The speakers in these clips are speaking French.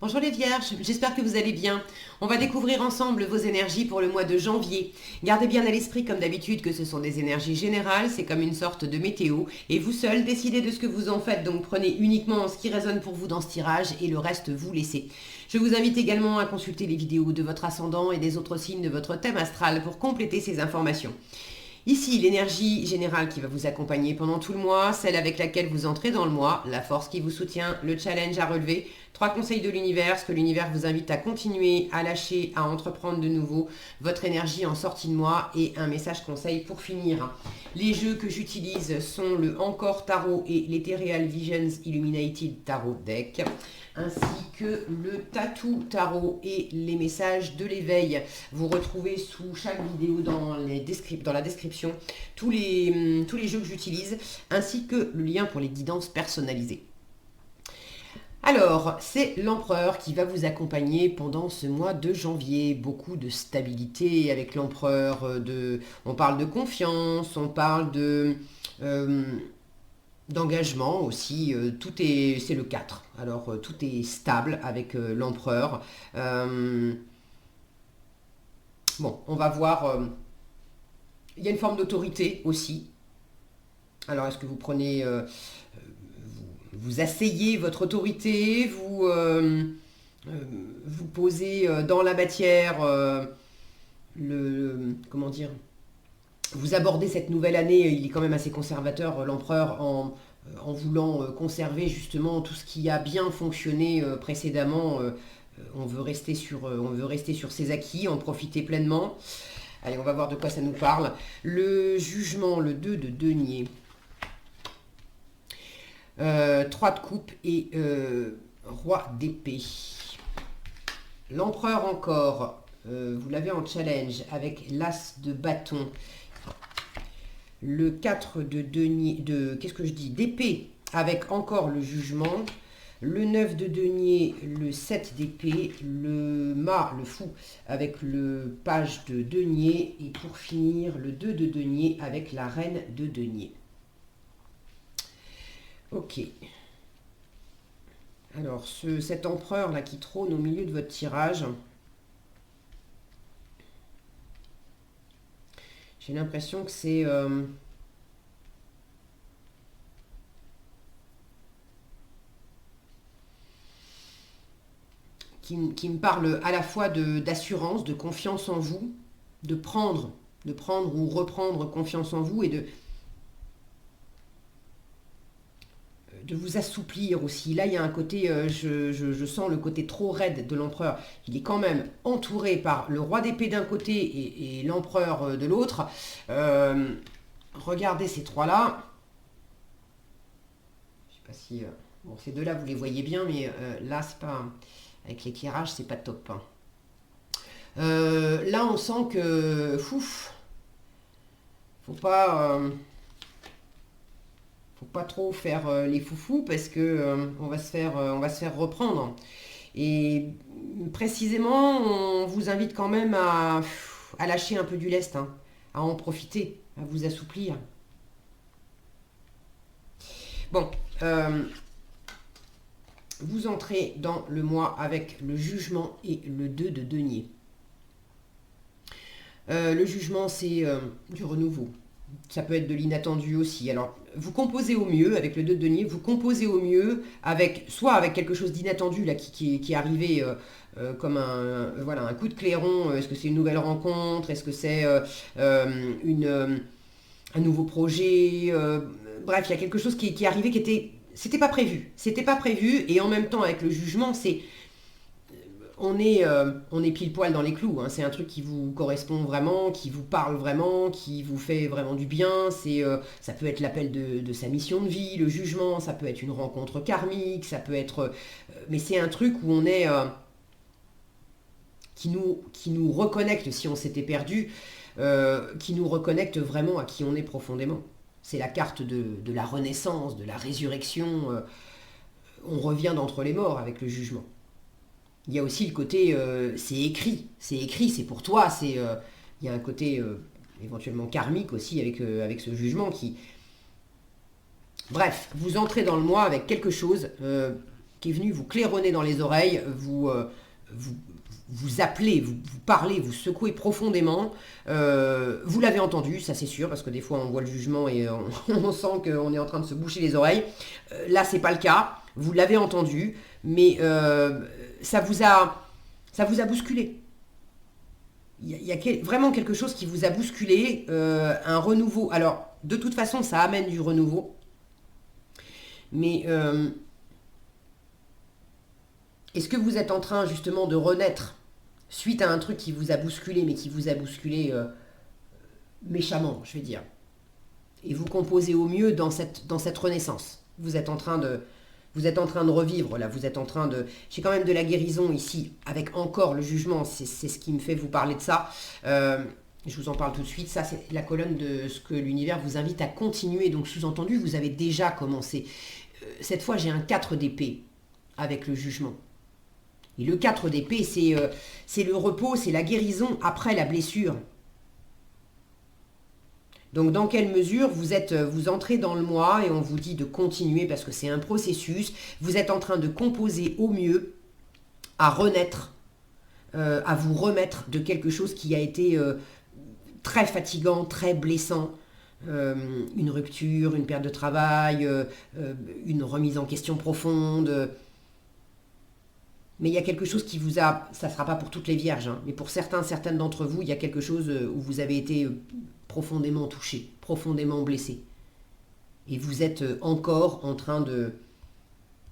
Bonjour les vierges, j'espère que vous allez bien. On va découvrir ensemble vos énergies pour le mois de janvier. Gardez bien à l'esprit comme d'habitude que ce sont des énergies générales, c'est comme une sorte de météo et vous seul décidez de ce que vous en faites, donc prenez uniquement ce qui résonne pour vous dans ce tirage et le reste vous laissez. Je vous invite également à consulter les vidéos de votre ascendant et des autres signes de votre thème astral pour compléter ces informations. Ici, l'énergie générale qui va vous accompagner pendant tout le mois, celle avec laquelle vous entrez dans le mois, la force qui vous soutient, le challenge à relever, 3 conseils de l'univers, ce que l'univers vous invite à continuer, à lâcher, à entreprendre de nouveau, votre énergie en sortie de mois et un message conseil pour finir. Les jeux que j'utilise sont le Encore Tarot et l'Ethereal Visions Illuminated Tarot Deck, ainsi que le Tattoo Tarot et les messages de l'éveil. Vous retrouvez sous chaque vidéo dans la description tous les jeux que j'utilise, ainsi que le lien pour les guidances personnalisées. Alors, c'est l'empereur qui va vous accompagner pendant ce mois de janvier. Beaucoup de stabilité avec l'empereur. On parle de confiance, on parle d'engagement aussi. C'est le 4. Alors, tout est stable avec l'empereur. Bon, on va voir. Il y a une forme d'autorité aussi. Alors, est-ce que vous prenez... vous asseyez votre autorité, vous posez dans la matière, comment dire, vous abordez cette nouvelle année, il est quand même assez conservateur, l'empereur, en voulant conserver justement tout ce qui a bien fonctionné précédemment. On veut rester sur ses acquis, en profiter pleinement. Allez, on va voir de quoi ça nous parle. Le jugement, le 2 de denier. 3 de coupe et roi d'épée. L'empereur encore, vous l'avez en challenge avec l'as de bâton. Le 4 de denier, d'épée avec encore le jugement. Le 9 de denier, le 7 d'épée, le mât, le fou, avec le page de denier. Et pour finir, le 2 de denier avec la reine de denier. Ok. Alors, cet empereur-là qui trône au milieu de votre tirage, j'ai l'impression que c'est... qui me parle à la fois d'assurance, de confiance en vous, de prendre ou reprendre confiance en vous et de vous assouplir aussi. Là, il y a un côté, je sens le côté trop raide de l'empereur. Il est quand même entouré par le roi d'épée d'un côté et l'empereur de l'autre. Regardez ces trois-là. Je sais pas si... bon, ces deux-là, vous les voyez bien, mais là, c'est pas... Avec l'éclairage, c'est pas top. Hein. Là, on sent que... Fouf, faut pas trop faire les foufous parce que on va se faire reprendre. Et précisément, on vous invite quand même à lâcher un peu du lest, hein, à en profiter, à vous assouplir. Bon, vous entrez dans le mois avec le jugement et le 2 de denier. Le jugement, c'est du renouveau. Ça peut être de l'inattendu aussi. Alors, vous composez au mieux avec le 2 de denier, vous composez au mieux soit avec quelque chose d'inattendu là qui est arrivé comme un coup de clairon. Est-ce que c'est une nouvelle rencontre? Est-ce que c'est un nouveau projet? Bref, il y a quelque chose qui est arrivé c'était pas prévu. C'était pas prévu et en même temps avec le jugement, on est pile poil dans les clous. Hein. C'est un truc qui vous correspond vraiment, qui vous parle vraiment, qui vous fait vraiment du bien. Ça peut être l'appel de sa mission de vie, le jugement, ça peut être une rencontre karmique, ça peut être... mais c'est un truc où on est... qui nous reconnecte si on s'était perdu, qui nous reconnecte vraiment à qui on est profondément. C'est la carte de la renaissance, de la résurrection. On revient d'entre les morts avec le jugement. Il y a aussi le côté, c'est écrit, c'est pour toi, il y a un côté éventuellement karmique aussi avec ce jugement qui... Bref, vous entrez dans le mois avec quelque chose, qui est venu vous claironner dans les oreilles, vous appelez, vous parlez, vous secouez profondément. Vous l'avez entendu, ça c'est sûr, parce que des fois on voit le jugement et on sent qu'on est en train de se boucher les oreilles. Là, c'est pas le cas. Vous l'avez entendu, mais ça vous a bousculé. Il y a vraiment quelque chose qui vous a bousculé, un renouveau. Alors, de toute façon, ça amène du renouveau. Mais est-ce que vous êtes en train justement de renaître suite à un truc qui vous a bousculé, mais qui vous a bousculé méchamment, je vais dire. Et vous composez au mieux dans cette renaissance. Vous êtes en train de revivre, là, vous êtes en train de... J'ai quand même de la guérison ici, avec encore le jugement, c'est ce qui me fait vous parler de ça. Je vous en parle tout de suite, ça c'est la colonne de ce que l'univers vous invite à continuer, donc sous-entendu, vous avez déjà commencé. Cette fois, j'ai un 4 d'épée avec le jugement. Et le 4 d'épée, c'est le repos, c'est la guérison après la blessure. Donc dans quelle mesure vous entrez dans le mois et on vous dit de continuer parce que c'est un processus, vous êtes en train de composer au mieux, à renaître, à vous remettre de quelque chose qui a été très fatigant, très blessant, une rupture, une perte de travail, une remise en question profonde. Mais il y a quelque chose qui vous a, ça ne sera pas pour toutes les vierges, hein, mais pour certaines d'entre vous, il y a quelque chose où vous avez été profondément touché, profondément blessé. Et vous êtes encore en train de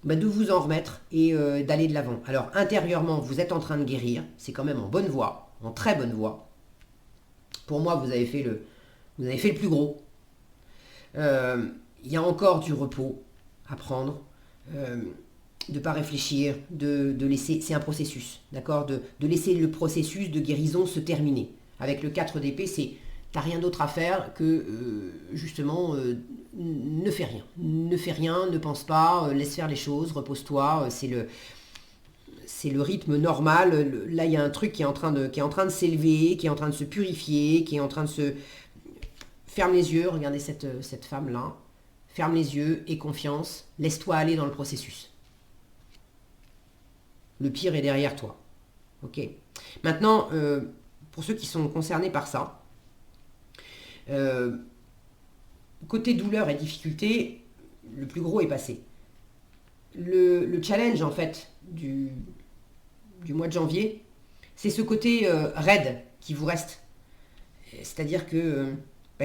vous en remettre et d'aller de l'avant. Alors intérieurement, vous êtes en train de guérir, c'est quand même en bonne voie, en très bonne voie. Pour moi, vous avez fait le plus gros. Il y a encore du repos à prendre. De ne pas réfléchir, de laisser, c'est un processus, d'accord, de laisser le processus de guérison se terminer. Avec le 4 d'épée, t'as rien d'autre à faire que, justement, ne fais rien. Ne fais rien, ne pense pas, laisse faire les choses, repose-toi, c'est le rythme normal. Là, il y a un truc qui est en train de s'élever, qui est en train de se purifier, qui est en train de se... Ferme les yeux, regardez cette femme-là. Ferme les yeux, aie confiance, laisse-toi aller dans le processus. Le pire est derrière toi. Ok. Maintenant, pour ceux qui sont concernés par ça, côté douleur et difficulté, le plus gros est passé. Le challenge, en fait, du mois de janvier, c'est ce côté raide qui vous reste. C'est-à-dire que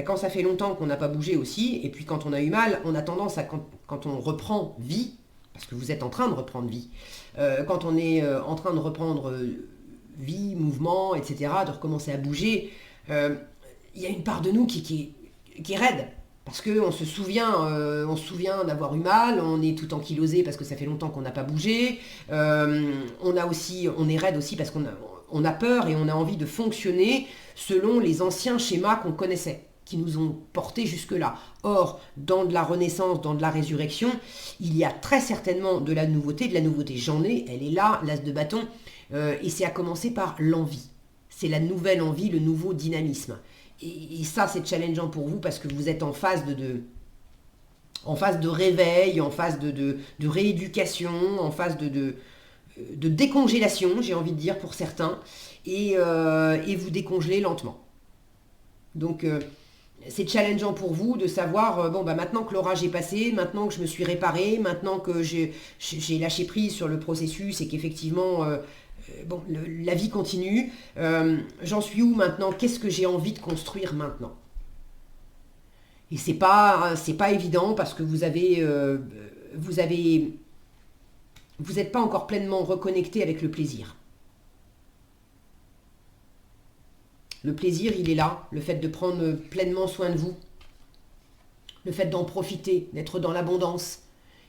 quand ça fait longtemps qu'on n'a pas bougé aussi, et puis quand on a eu mal, on a tendance à, quand on reprend vie, parce que vous êtes en train de reprendre vie. Quand on est en train de reprendre vie, mouvement, etc., de recommencer à bouger, il y a une part de nous qui est raide. Parce qu'on se souvient d'avoir eu mal, on est tout ankylosé parce que ça fait longtemps qu'on n'a pas bougé. On est raide aussi parce qu'on a peur et on a envie de fonctionner selon les anciens schémas qu'on connaissait, qui nous ont portés jusque-là. Or, dans de la renaissance, dans de la résurrection, il y a très certainement de la nouveauté. J'en ai, elle est là, l'as de bâton, et c'est à commencer par l'envie. C'est la nouvelle envie, le nouveau dynamisme. Et ça, c'est challengeant pour vous parce que vous êtes en phase en phase de réveil, en phase de rééducation, en phase de décongélation, j'ai envie de dire, pour certains, et vous décongelez lentement. Donc, c'est challengeant pour vous de savoir, maintenant que l'orage est passé, maintenant que je me suis réparée, maintenant que j'ai lâché prise sur le processus et qu'effectivement, la vie continue, j'en suis où maintenant? Qu'est-ce que j'ai envie de construire maintenant? Et c'est pas évident parce que vous n'êtes pas encore pleinement reconnecté avec le plaisir. Le plaisir, il est là, le fait de prendre pleinement soin de vous, le fait d'en profiter, d'être dans l'abondance.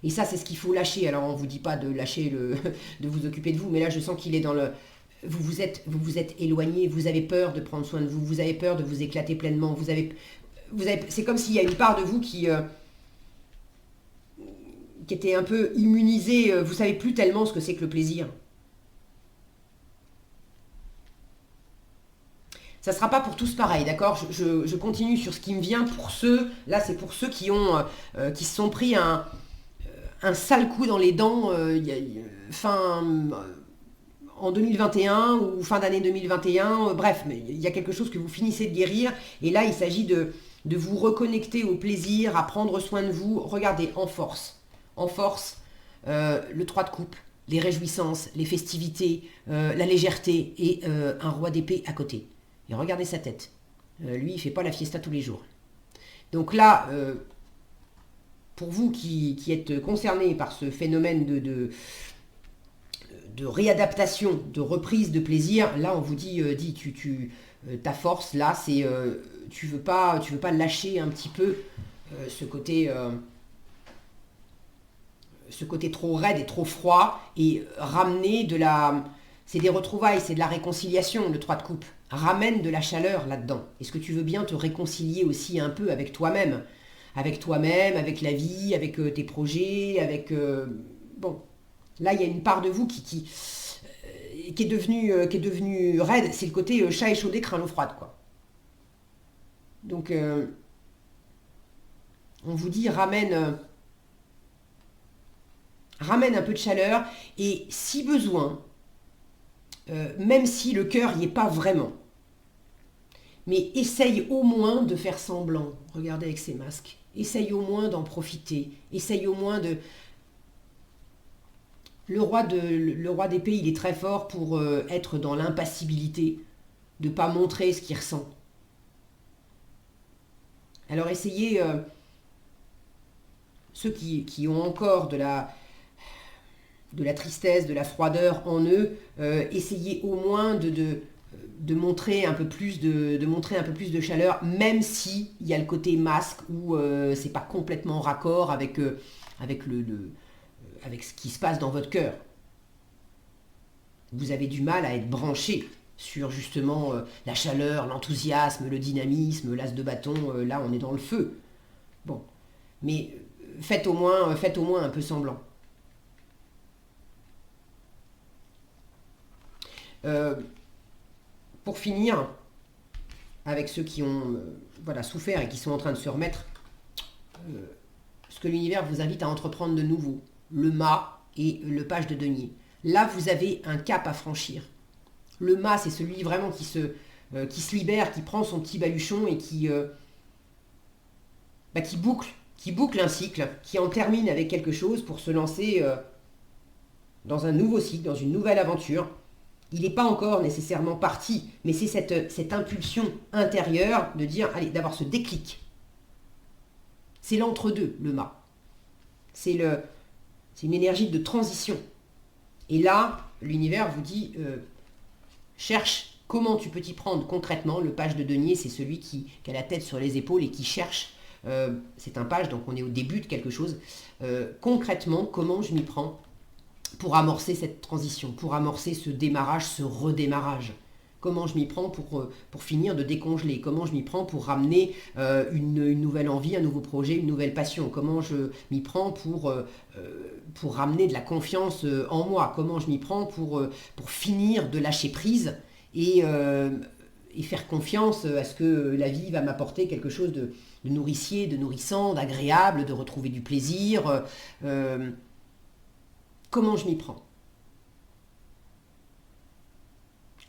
Et ça, c'est ce qu'il faut lâcher. Alors, on ne vous dit pas de lâcher, de vous occuper de vous, mais là, je sens qu'il est dans le... Vous vous êtes éloigné, vous avez peur de prendre soin de vous, vous avez peur de vous éclater pleinement, c'est comme s'il y a une part de vous qui était un peu immunisée, vous savez plus tellement ce que c'est que le plaisir. Ça ne sera pas pour tous pareil, d'accord, je continue sur ce qui me vient pour ceux, là c'est pour ceux qui se sont pris un sale coup dans les dents en 2021 ou fin d'année 2021, bref, mais il y a quelque chose que vous finissez de guérir, et là il s'agit de vous reconnecter au plaisir, à prendre soin de vous. Regardez, en force, le 3 de coupe, les réjouissances, les festivités, la légèreté, et un roi d'épée à côté. Et regardez sa tête. Lui, il fait pas la fiesta tous les jours. Donc là, pour vous qui êtes concernés par ce phénomène de réadaptation, de reprise de plaisir, là on vous dit, ta force là, c'est tu veux pas lâcher un petit peu ce côté trop raide et trop froid, et ramener c'est des retrouvailles, c'est de la réconciliation, le 3 de coupe. Ramène de la chaleur là-dedans. Est-ce que tu veux bien te réconcilier aussi un peu avec toi-même, avec la vie, avec tes projets, bon, là il y a une part de vous qui est devenue raide, c'est le côté chat échaudé, craint l'eau froide, quoi. Donc on vous dit ramène un peu de chaleur, et si besoin, même si le cœur n'y est pas vraiment, mais essaye au moins de faire semblant. Regardez avec ces masques. Essaye au moins d'en profiter. Essaye au moins de... Le roi d'épée, il est très fort pour être dans l'impassibilité, de ne pas montrer ce qu'il ressent. Alors essayez, ceux qui ont encore de la tristesse, de la froideur en eux, essayez au moins de montrer un peu plus de chaleur, même si il y a le côté masque où c'est pas complètement raccord avec ce qui se passe dans votre cœur. Vous avez du mal à être branché sur justement la chaleur, l'enthousiasme, le dynamisme, l'as de bâton. Là on est dans le feu. Bon, mais faites au moins un peu semblant. Pour finir, avec ceux qui ont souffert et qui sont en train de se remettre, ce que l'univers vous invite à entreprendre de nouveau, le mât et le page de denier. Là, vous avez un cap à franchir. Le mât, c'est celui vraiment qui se libère, qui prend son petit baluchon et qui boucle un cycle, qui en termine avec quelque chose pour se lancer dans un nouveau cycle, dans une nouvelle aventure. Il n'est pas encore nécessairement parti, mais c'est cette impulsion intérieure de dire, allez, d'avoir ce déclic. C'est l'entre-deux, le mât. C'est une énergie de transition. Et là, l'univers vous dit, cherche comment tu peux t'y prendre concrètement. Le page de denier, c'est celui qui a la tête sur les épaules et qui cherche. C'est un page, donc on est au début de quelque chose. Concrètement, comment je m'y prends pour amorcer cette transition, pour amorcer ce démarrage, ce redémarrage. Comment je m'y prends pour finir de décongeler? Comment je m'y prends pour ramener une nouvelle envie, un nouveau projet, une nouvelle passion? Comment je m'y prends pour ramener de la confiance en moi? Comment je m'y prends pour finir de lâcher prise et faire confiance à ce que la vie va m'apporter quelque chose de nourricier, de nourrissant, d'agréable, de retrouver du plaisir. Comment je m'y prends?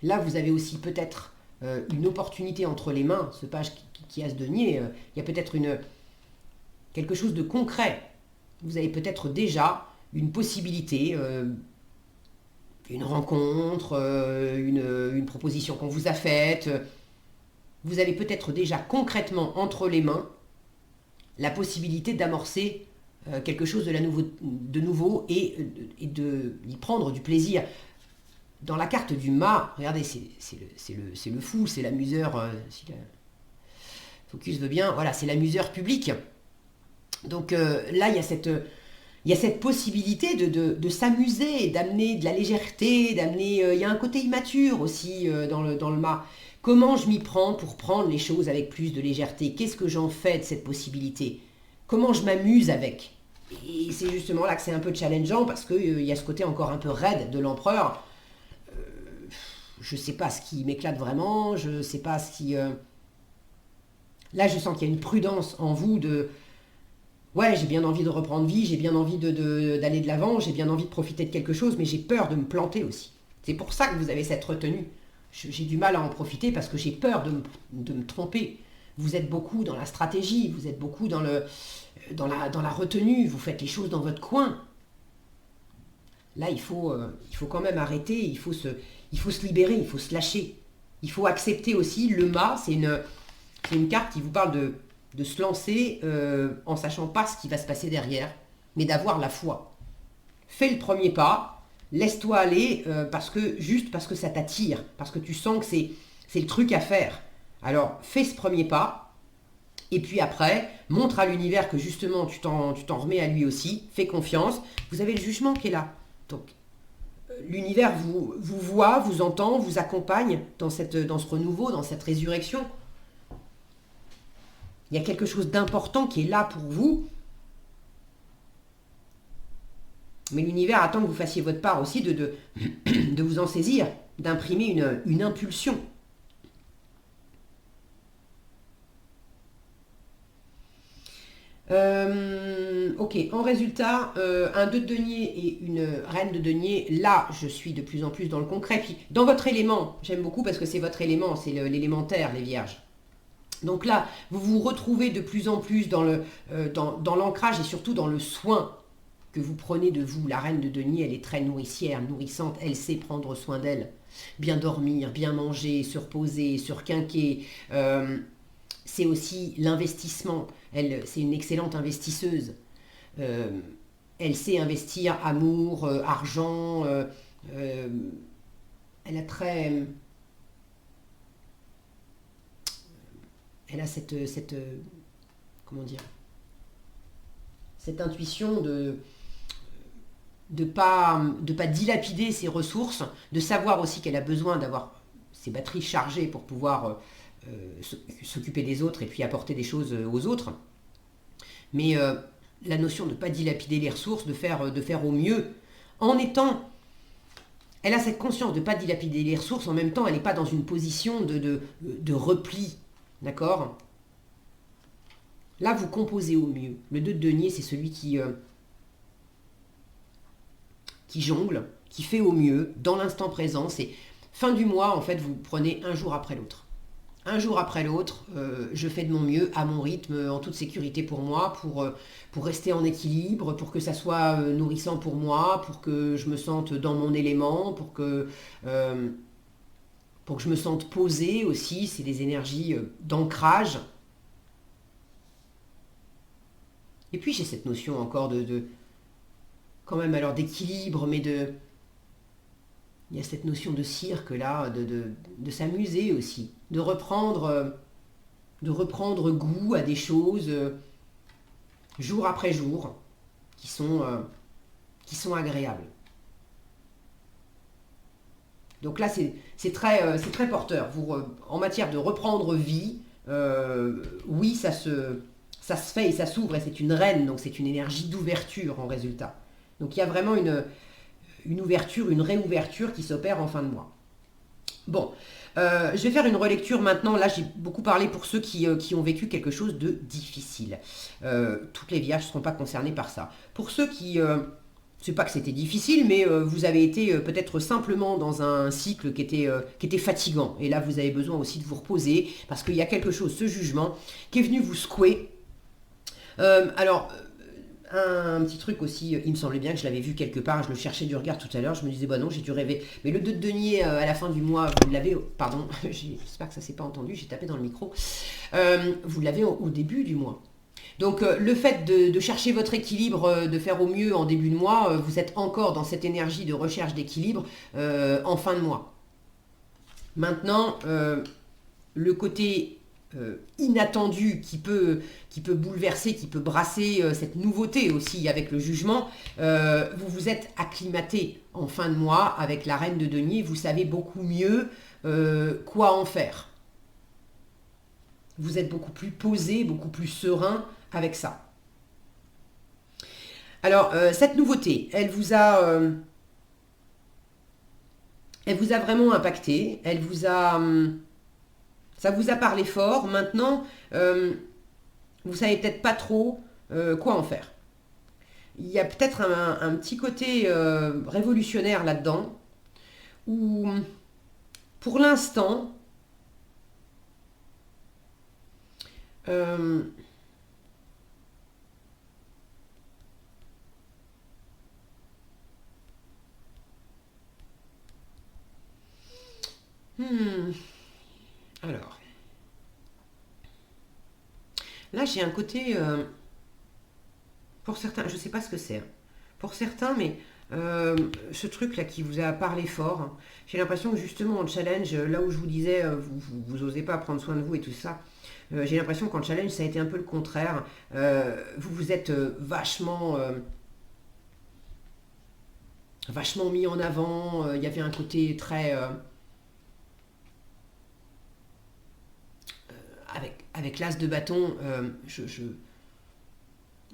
Là, vous avez aussi peut-être une opportunité entre les mains, ce page qui a ce denier. Il y a peut-être quelque chose de concret. Vous avez peut-être déjà une possibilité, une rencontre, une proposition qu'on vous a faite. Vous avez peut-être déjà concrètement entre les mains la possibilité d'amorcer quelque chose de nouveau et d'y prendre du plaisir. Dans la carte du mât, regardez, c'est le fou, c'est l'amuseur, si la focus veut bien, voilà, c'est l'amuseur public. Donc là, il y a cette possibilité de s'amuser, d'amener de la légèreté, il y a un côté immature aussi dans le mât. Comment je m'y prends pour prendre les choses avec plus de légèreté? Qu'est-ce que j'en fais de cette possibilité? Comment je m'amuse avec? Et c'est justement là que c'est un peu challengeant parce qu'il y a ce côté encore un peu raide de l'empereur. Je ne sais pas ce qui m'éclate vraiment, je ne sais pas ce qui... Là, je sens qu'il y a une prudence en vous Ouais, j'ai bien envie de reprendre vie, j'ai bien envie d'aller de l'avant, j'ai bien envie de profiter de quelque chose, mais j'ai peur de me planter aussi. C'est pour ça que vous avez cette retenue. J'ai du mal à en profiter parce que j'ai peur de me tromper. Vous êtes beaucoup dans la stratégie, vous êtes beaucoup dans la retenue, vous faites les choses dans votre coin. Là, il faut quand même arrêter, il faut se libérer, il faut se lâcher. Il faut accepter aussi le mât, c'est une carte qui vous parle de se lancer en sachant pas ce qui va se passer derrière, mais d'avoir la foi. Fais le premier pas, laisse-toi aller juste parce que ça t'attire, parce que tu sens que c'est le truc à faire. Alors fais ce premier pas, et puis après, montre à l'univers que justement tu t'en remets à lui aussi, fais confiance. Vous avez le jugement qui est là. Donc l'univers vous voit, vous entend, vous accompagne dans ce renouveau, dans cette résurrection. Il y a quelque chose d'important qui est là pour vous. Mais l'univers attend que vous fassiez votre part aussi de vous en saisir, d'imprimer une impulsion. Ok, en résultat, un 2 de denier et une reine de denier, là je suis de plus en plus dans le concret. Puis dans votre élément, j'aime beaucoup parce que c'est votre élément, c'est l'élémentaire, les vierges. Donc là, vous vous retrouvez de plus en plus dans l'ancrage et surtout dans le soin que vous prenez de vous. La reine de denier, elle est très nourricière, nourrissante, elle sait prendre soin d'elle. Bien dormir, bien manger, se reposer, se requinquer. C'est aussi l'investissement. C'est une excellente investisseuse. Elle sait investir amour, argent. Elle a très... Elle a comment dire, cette intuition de pas dilapider ses ressources, de savoir aussi qu'elle a besoin d'avoir ses batteries chargées pour pouvoir s'occuper des autres et puis apporter des choses aux autres. Mais la notion de ne pas dilapider les ressources, de faire au mieux, en étant... Elle a cette conscience de ne pas dilapider les ressources, en même temps elle n'est pas dans une position de repli. D'accord? Là, vous composez au mieux. Le 2 de denier, c'est celui qui jongle, qui fait au mieux, dans l'instant présent. C'est fin du mois, en fait, vous prenez un jour après l'autre. Un jour après l'autre, je fais de mon mieux, à mon rythme, en toute sécurité pour moi, pour rester en équilibre, pour que ça soit nourrissant pour moi, pour que je me sente dans mon élément, pour que je me sente posée aussi. C'est des énergies d'ancrage. Et puis j'ai cette notion encore quand même alors d'équilibre, mais il y a cette notion de cirque là, de s'amuser aussi, de reprendre goût à des choses jour après jour qui sont agréables. Donc là c'est très porteur. En matière de reprendre vie, oui ça se fait et ça s'ouvre et c'est une reine, donc c'est une énergie d'ouverture en résultat. Donc il y a vraiment une ouverture, une réouverture qui s'opère en fin de mois. Bon, je vais faire une relecture maintenant. Là, j'ai beaucoup parlé pour ceux qui ont vécu quelque chose de difficile. Toutes les vierges ne seront pas concernées par ça. Pour ceux qui... c'est pas que c'était difficile, mais vous avez été peut-être simplement dans un cycle qui était fatigant. Et là, vous avez besoin aussi de vous reposer, parce qu'il y a quelque chose, ce jugement, qui est venu vous secouer. Alors, un petit truc aussi, il me semblait bien que je l'avais vu quelque part, je le cherchais du regard tout à l'heure, je me disais, bah non, j'ai dû rêver. Mais le 2 de denier, à la fin du mois, vous l'avez, pardon, j'espère que ça s'est pas entendu, j'ai tapé dans le micro, vous l'avez au début du mois. Donc le fait de chercher votre équilibre, de faire au mieux en début de mois, vous êtes encore dans cette énergie de recherche d'équilibre en fin de mois. Maintenant, le côté inattendu qui peut bouleverser, qui peut brasser cette nouveauté aussi avec le jugement, vous vous êtes acclimaté en fin de mois avec la reine de denier, vous savez beaucoup mieux quoi en faire. Vous êtes beaucoup plus posé, beaucoup plus serein avec ça. Alors, cette nouveauté, elle vous a vraiment impacté, ça vous a parlé fort. Maintenant, vous savez peut-être pas trop quoi en faire. Il y a peut-être un petit côté révolutionnaire là-dedans, où pour l'instant, euh, hmm, alors, là j'ai un côté, pour certains, je ne sais pas ce que c'est, hein. Pour certains, mais ce truc-là qui vous a parlé fort, hein, j'ai l'impression que justement en challenge, là où je vous disais, vous osez pas prendre soin de vous et tout ça, j'ai l'impression qu'en challenge, ça a été un peu le contraire. Vous vous êtes vachement mis en avant. Il y avait un côté très avec l'as de bâton.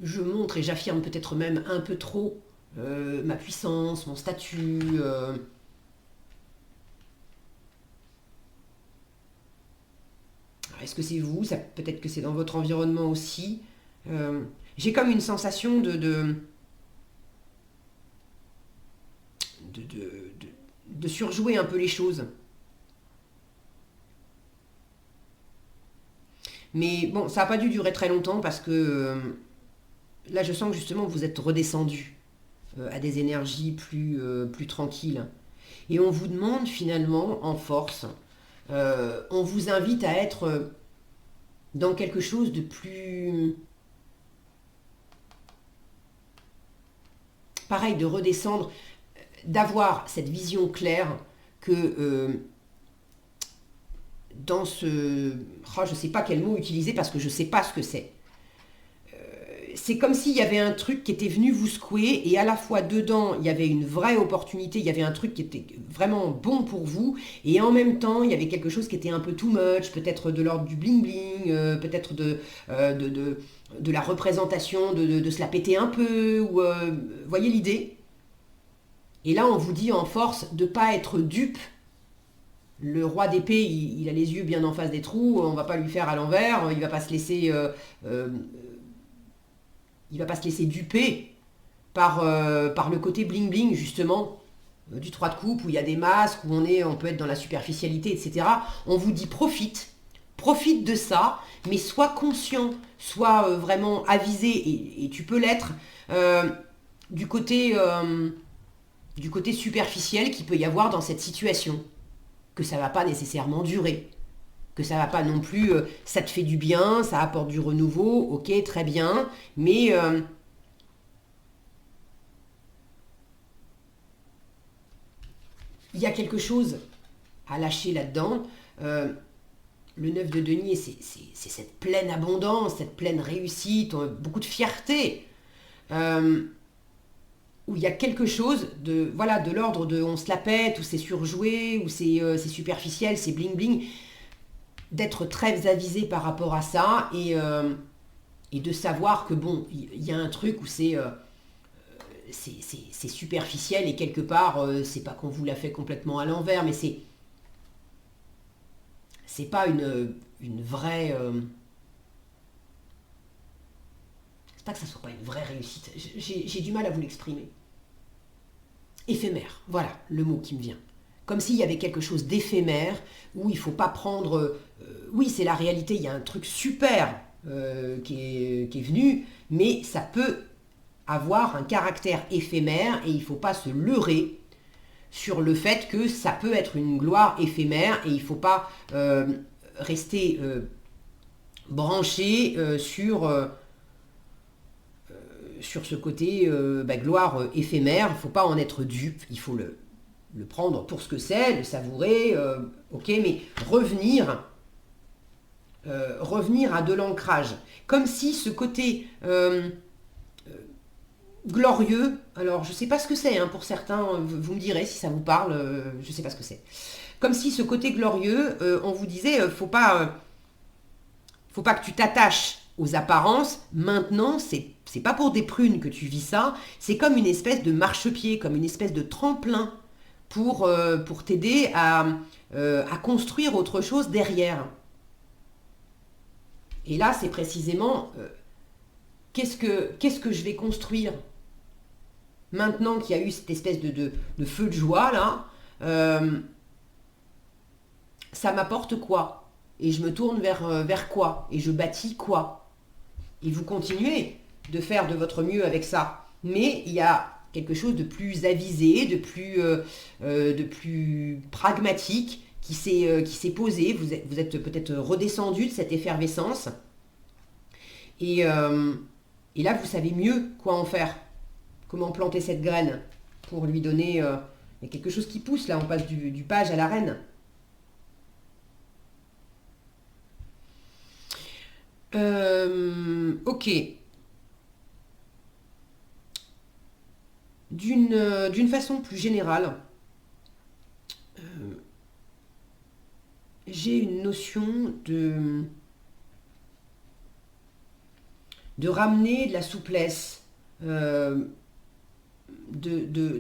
Je montre et j'affirme peut-être même un peu trop ma puissance, mon statut. Est-ce que c'est vous? Ça, peut-être que c'est dans votre environnement aussi. J'ai comme une sensation de, de, de- de surjouer un peu les choses. Mais bon, ça n'a pas dû durer très longtemps parce que là, je sens que justement, vous êtes redescendu à des énergies plus tranquilles. Et on vous demande finalement, en force, on vous invite à être dans quelque chose de plus... Pareil, de redescendre, d'avoir cette vision claire que dans ce... Oh, je ne sais pas quel mot utiliser parce que je ne sais pas ce que c'est. C'est comme s'il y avait un truc qui était venu vous secouer et à la fois dedans, il y avait une vraie opportunité, il y avait un truc qui était vraiment bon pour vous et en même temps, il y avait quelque chose qui était un peu too much, peut-être de l'ordre du bling-bling, peut-être de la représentation, de se la péter un peu, ou voyez l'idée. Et là, on vous dit en force de ne pas être dupe. Le roi d'épée, il a les yeux bien en face des trous, on va pas lui faire à l'envers, il va pas se laisser... euh, il va pas se laisser duper par le côté bling bling justement du 3 de coupe où il y a des masques, où on peut être dans la superficialité, etc. On vous dit profite de ça, mais sois conscient, sois vraiment avisé, et tu peux l'être, euh, du côté, euh, du côté superficiel qu'il peut y avoir dans cette situation, que ça va pas nécessairement durer, que ça va pas non plus, ça te fait du bien, ça apporte du renouveau, ok, très bien, mais il y a quelque chose à lâcher là-dedans. Euh, le 9 de denier, c'est cette pleine abondance, cette pleine réussite, beaucoup de fierté, euh, où il y a quelque chose de, voilà, de l'ordre de on se la pète, où c'est surjoué, où c'est superficiel, c'est bling bling, d'être très avisé par rapport à ça et de savoir que bon, il y a un truc où c'est superficiel et quelque part, c'est pas qu'on vous l'a fait complètement à l'envers, mais c'est pas une vraie. C'est pas que ça soit pas une vraie réussite. J'ai du mal à vous l'exprimer. Éphémère, voilà le mot qui me vient. Comme s'il y avait quelque chose d'éphémère où il faut pas prendre. Oui, c'est la réalité, il y a un truc super qui est venu, mais ça peut avoir un caractère éphémère et il ne faut pas se leurrer sur le fait que ça peut être une gloire éphémère et il ne faut pas rester branché sur ce côté gloire éphémère. Il ne faut pas en être dupe, il faut le prendre pour ce que c'est, le savourer, ok, mais revenir à de l'ancrage. Comme si ce côté glorieux, alors je ne sais pas ce que c'est, hein, pour certains, vous me direz si ça vous parle, je ne sais pas ce que c'est. Comme si ce côté glorieux, on vous disait, faut pas que tu t'attaches aux apparences. Maintenant, c'est pas pour des prunes que tu vis ça, c'est comme une espèce de marchepied, comme une espèce de tremplin pour t'aider à construire autre chose derrière. Et là, c'est précisément qu'est-ce que je vais construire maintenant qu'il y a eu cette espèce de feu de joie là, ça m'apporte quoi? Et je me tourne vers quoi? Et je bâtis quoi? Et vous continuez de faire de votre mieux avec ça. Mais il y a quelque chose de plus avisé, de plus pragmatique qui s'est posé. Vous êtes peut-être redescendu de cette effervescence. Et, et là, vous savez mieux quoi en faire. Comment planter cette graine pour lui donner... il y a quelque chose qui pousse là, on passe du page à la reine. Ok. D'une façon plus générale, j'ai une notion de ramener de la souplesse, de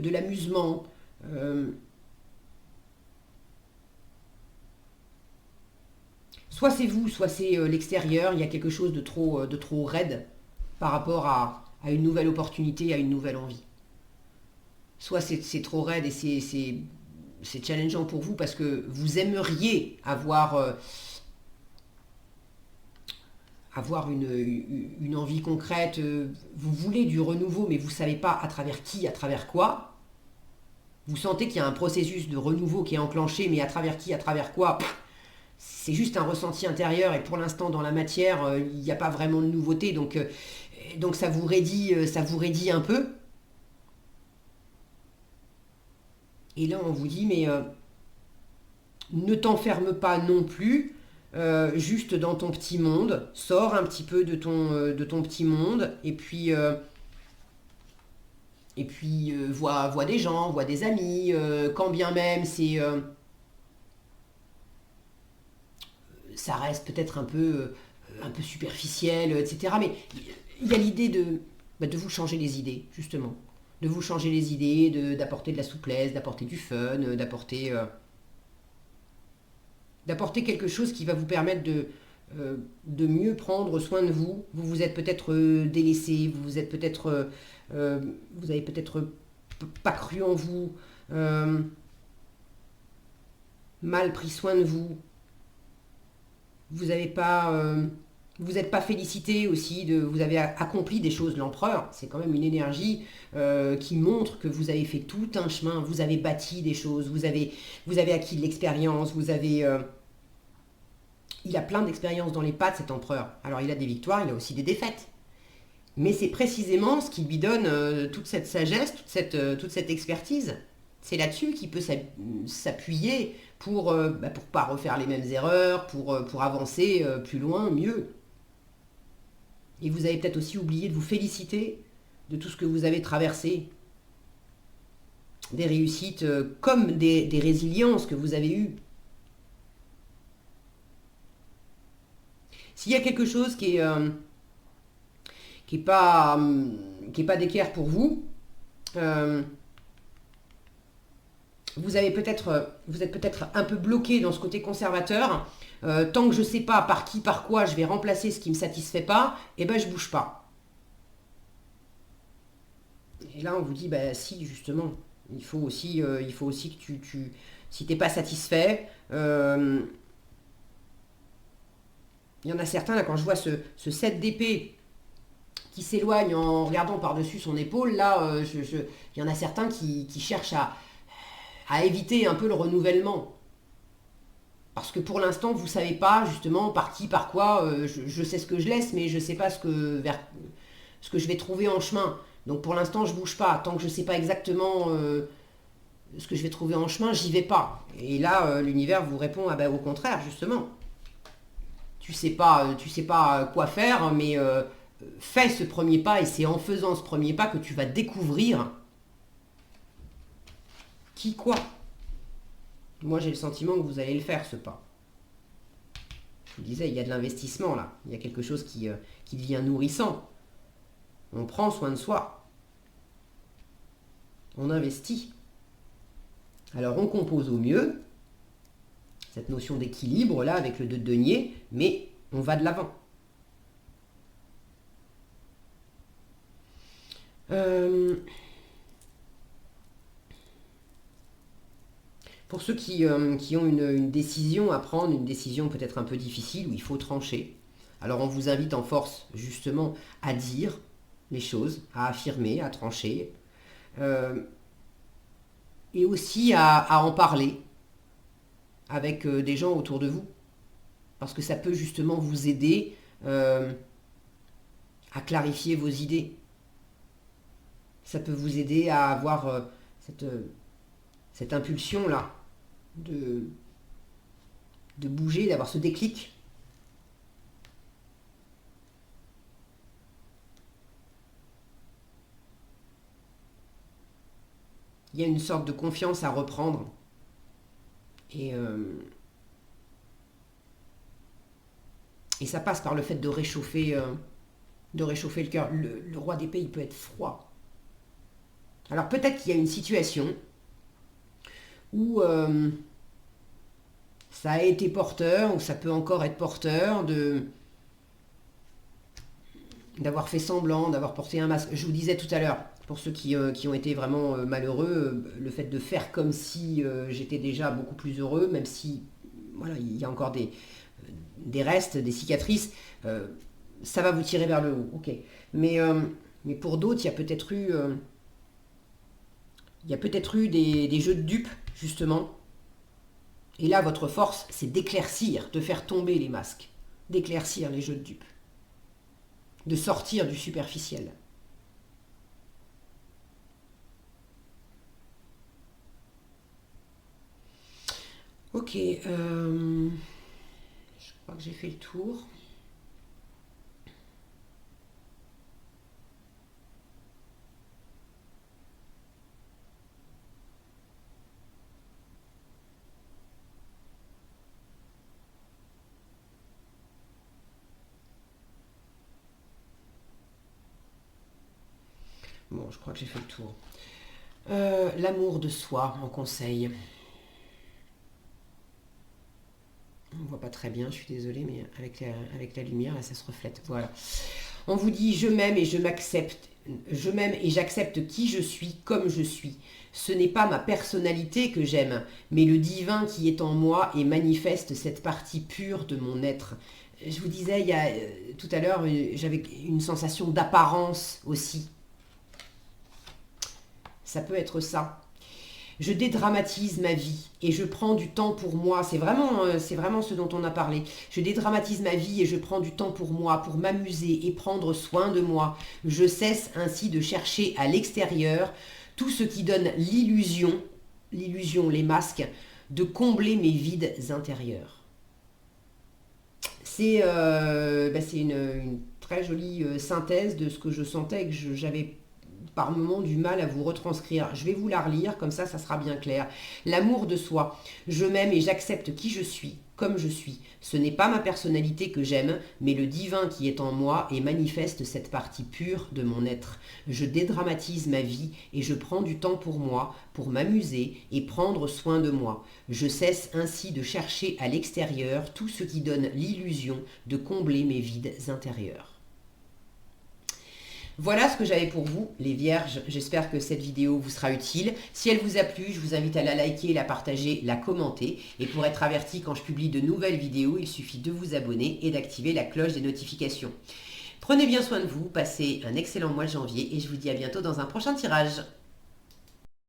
l'amusement. Soit c'est vous, soit c'est l'extérieur. Il y a quelque chose de trop raide par rapport à une nouvelle opportunité, à une nouvelle envie. Soit c'est trop raide et c'est challengeant pour vous parce que vous aimeriez avoir une envie concrète, vous voulez du renouveau, mais vous ne savez pas à travers qui, à travers quoi. Vous sentez qu'il y a un processus de renouveau qui est enclenché, mais à travers qui, à travers quoi, c'est juste un ressenti intérieur et pour l'instant dans la matière, il n'y a pas vraiment de nouveauté, donc ça vous raidit un peu. Et là on vous dit, mais ne t'enferme pas non plus, juste dans ton petit monde, sors un petit peu de ton petit monde, et puis vois des gens, vois des amis, quand bien même ça reste peut-être un peu superficiel, etc. Mais il y a l'idée de vous changer les idées, justement. De vous changer les idées, d'apporter de la souplesse, d'apporter du fun, d'apporter quelque chose qui va vous permettre de mieux prendre soin de vous. Vous vous êtes peut-être délaissé, vous avez peut-être pas cru en vous, mal pris soin de vous. Vous n'êtes pas félicité aussi, vous avez accompli des choses. L'empereur, c'est quand même une énergie qui montre que vous avez fait tout un chemin, vous avez bâti des choses, vous avez acquis de l'expérience, il a plein d'expériences dans les pattes, cet empereur. Alors il a des victoires, il a aussi des défaites. Mais c'est précisément ce qui lui donne toute cette sagesse, toute cette expertise. C'est là-dessus qu'il peut s'appuyer pour pas refaire les mêmes erreurs, pour avancer plus loin, mieux. Et vous avez peut-être aussi oublié de vous féliciter de tout ce que vous avez traversé. Des réussites comme des résiliences que vous avez eues. S'il y a quelque chose qui est pas d'équerre pour vous, vous êtes peut-être un peu bloqué dans ce côté conservateur. Tant que je ne sais pas par qui, par quoi je vais remplacer ce qui ne me satisfait pas, eh ben je bouge pas. Et là on vous dit, bah si justement, il faut aussi que si t'es pas satisfait, il y en a certains, là, quand je vois ce 7 d'épée qui s'éloigne en regardant par-dessus son épaule, là, il y en a certains qui cherchent à éviter un peu le renouvellement. Parce que pour l'instant, vous ne savez pas justement par qui, par quoi, je sais ce que je laisse, mais je ne sais pas ce que je vais trouver en chemin. Donc pour l'instant, je ne bouge pas. Tant que je ne sais pas exactement ce que je vais trouver en chemin, j'y vais pas. Et là, l'univers vous répond, ah ben, au contraire, justement. Tu sais pas quoi faire, mais fais ce premier pas, et c'est en faisant ce premier pas que tu vas découvrir qui quoi. Moi j'ai le sentiment que vous allez le faire, ce pas. Je vous disais, il y a de l'investissement là, il y a quelque chose qui devient nourrissant. On prend soin de soi. On investit. Alors on compose au mieux, cette notion d'équilibre là avec le 2 de denier, mais on va de l'avant. Euh, pour ceux qui ont une décision à prendre, une décision peut-être un peu difficile, où il faut trancher, alors on vous invite en force justement à dire les choses, à affirmer, à trancher, euh, et aussi à en parler avec des gens autour de vous, parce que ça peut justement vous aider à clarifier vos idées. Ça peut vous aider à avoir cette impulsion-là de, de bouger, d'avoir ce déclic. Il y a une sorte de confiance à reprendre. Et ça passe par le fait de réchauffer le cœur. Le roi d'épée, il peut être froid. Alors peut-être qu'il y a une situation où ça a été porteur, ou ça peut encore être porteur d'avoir fait semblant, d'avoir porté un masque. Je vous disais tout à l'heure, pour ceux qui ont été vraiment malheureux, le fait de faire comme si j'étais déjà beaucoup plus heureux, même si voilà, il y a encore des restes, des cicatrices, ça va vous tirer vers le haut. Ok. Mais pour d'autres, il y a peut-être eu des jeux de dupes, justement. Et là, votre force, c'est d'éclaircir, de faire tomber les masques, d'éclaircir les jeux de dupes, de sortir du superficiel. Ok, je crois que j'ai fait le tour. Bon, je crois que j'ai fait le tour. L'amour de soi en conseil. On ne voit pas très bien, je suis désolée, mais avec la lumière, là, ça se reflète. Voilà. On vous dit, je m'aime et je m'accepte. Je m'aime et j'accepte qui je suis comme je suis. Ce n'est pas ma personnalité que j'aime, mais le divin qui est en moi et manifeste cette partie pure de mon être. Je vous disais, il y a, tout à l'heure, j'avais une sensation d'apparence aussi. Ça peut être ça. Je dédramatise ma vie et je prends du temps pour moi. C'est vraiment ce dont on a parlé. Je dédramatise ma vie et je prends du temps pour moi, pour m'amuser et prendre soin de moi. Je cesse ainsi de chercher à l'extérieur tout ce qui donne l'illusion, les masques, de combler mes vides intérieurs. C'est une très jolie synthèse de ce que je sentais et que j'avais par moments du mal à vous retranscrire. Je vais vous la relire, comme ça sera bien clair. L'amour de soi. Je m'aime et j'accepte qui je suis, comme je suis. Ce n'est pas ma personnalité que j'aime, mais le divin qui est en moi et manifeste cette partie pure de mon être. Je dédramatise ma vie et je prends du temps pour moi, pour m'amuser et prendre soin de moi. Je cesse ainsi de chercher à l'extérieur tout ce qui donne l'illusion de combler mes vides intérieurs. Voilà ce que j'avais pour vous, les vierges. J'espère que cette vidéo vous sera utile. Si elle vous a plu, je vous invite à la liker, la partager, la commenter. Et pour être averti quand je publie de nouvelles vidéos, il suffit de vous abonner et d'activer la cloche des notifications. Prenez bien soin de vous, passez un excellent mois de janvier et je vous dis à bientôt dans un prochain tirage.